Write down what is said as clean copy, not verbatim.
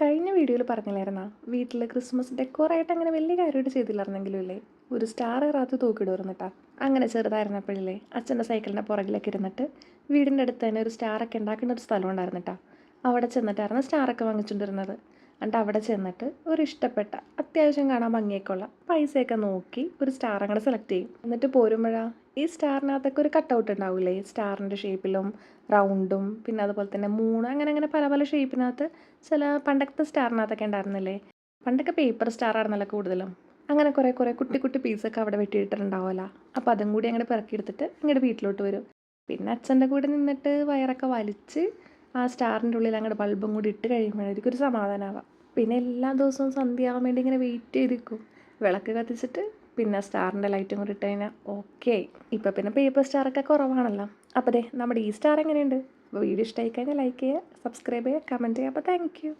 കഴിഞ്ഞ വീഡിയോയിൽ പറഞ്ഞില്ലായിരുന്നാ വീട്ടിൽ ക്രിസ്മസ് ഡെക്കോറായിട്ട് അങ്ങനെ വലിയ കാര്യമായിട്ട് ചെയ്തില്ലായിരുന്നെങ്കിലും ഇല്ലേ ഒരു സ്റ്റാർ ഇറാത്ത് തൂക്കിടുമായിരുന്നിട്ടാ. അങ്ങനെ ചെറുതായിരുന്നപ്പോഴില്ലേ അച്ഛൻ്റെ സൈക്കിളിൻ്റെ പുറകിലൊക്കെ ഇരുന്നിട്ട് വീടിൻ്റെ അടുത്ത് തന്നെ ഒരു സ്റ്റാറൊക്കെ ഉണ്ടാക്കുന്ന ഒരു സ്ഥലം ഉണ്ടായിരുന്നിട്ടാ. അവിടെ ചെന്നിട്ടായിരുന്നു സ്റ്റാറൊക്കെ വാങ്ങിച്ചുകൊണ്ടിരുന്നത്. എന്നിട്ട് അവിടെ ചെന്നിട്ട് ഒരു ഇഷ്ടപ്പെട്ട അത്യാവശ്യം കാണാൻ ഭംഗിയൊക്കെ ഉള്ള പൈസയൊക്കെ നോക്കി ഒരു സ്റ്റാർ അങ്ങനെ സെലക്ട് ചെയ്യും. എന്നിട്ട് പോരുമ്പോഴാണ് ഈ സ്റ്റാറിനകത്തൊക്കെ ഒരു കട്ടൗട്ട് ഉണ്ടാവില്ലേ, സ്റ്റാറിൻ്റെ ഷേപ്പിലും റൗണ്ടും പിന്നെ അതുപോലെ തന്നെ മൂൺ അങ്ങനെ അങ്ങനെ പല പല ഷേപ്പിനകത്ത് ചില പണ്ടത്തെ സ്റ്റാറിനകത്തൊക്കെ ഉണ്ടായിരുന്നില്ലേ. പണ്ടൊക്കെ പേപ്പർ സ്റ്റാർ ആയിരുന്നല്ലോ കൂടുതലും. അങ്ങനെ കുറേ കുറേ കുട്ടി കുട്ടി പീസൊക്കെ അവിടെ വെട്ടിയിട്ടുണ്ടാവുമല്ലോ. അപ്പോൾ അതും കൂടി അങ്ങനെ പിറക്കിയെടുത്തിട്ട് ഇങ്ങോട്ട് വീട്ടിലോട്ട് വരും. പിന്നെ അച്ഛൻ്റെ കൂടെ നിന്നിട്ട് വയറൊക്കെ വലിച്ച് ആ സ്റ്റാറിൻ്റെ ഉള്ളിൽ അങ്ങോട്ട് ബൾബും കൂടി ഇട്ട് കഴിയുമ്പോഴായിരിക്കും ഒരു സമാധാനമാവാം. പിന്നെ എല്ലാ ദിവസവും സന്ധ്യ ആവാൻ വേണ്ടി ഇങ്ങനെ വെയിറ്റ് ചെയ്തിരിക്കും. വിളക്ക് കത്തിച്ചിട്ട് പിന്നെ സ്റ്റാറിൻ്റെ ലൈറ്റും കൂടി ഇട്ട് കഴിഞ്ഞാൽ ഓക്കെ ആയി. ഇപ്പം പിന്നെ പേപ്പർ സ്റ്റാറൊക്കെ കുറവാണല്ലോ. അപ്പോൾ ദേ നമ്മുടെ ഈ സ്റ്റാർ എങ്ങനെയുണ്ട്? അപ്പോൾ വീഡിയോ ഇഷ്ടമായി കഴിഞ്ഞാൽ ലൈക്ക് ചെയ്യുക, സബ്സ്ക്രൈബ് ചെയ്യുക, കമൻറ്റ് ചെയ്യുക. അപ്പോൾ താങ്ക് യു.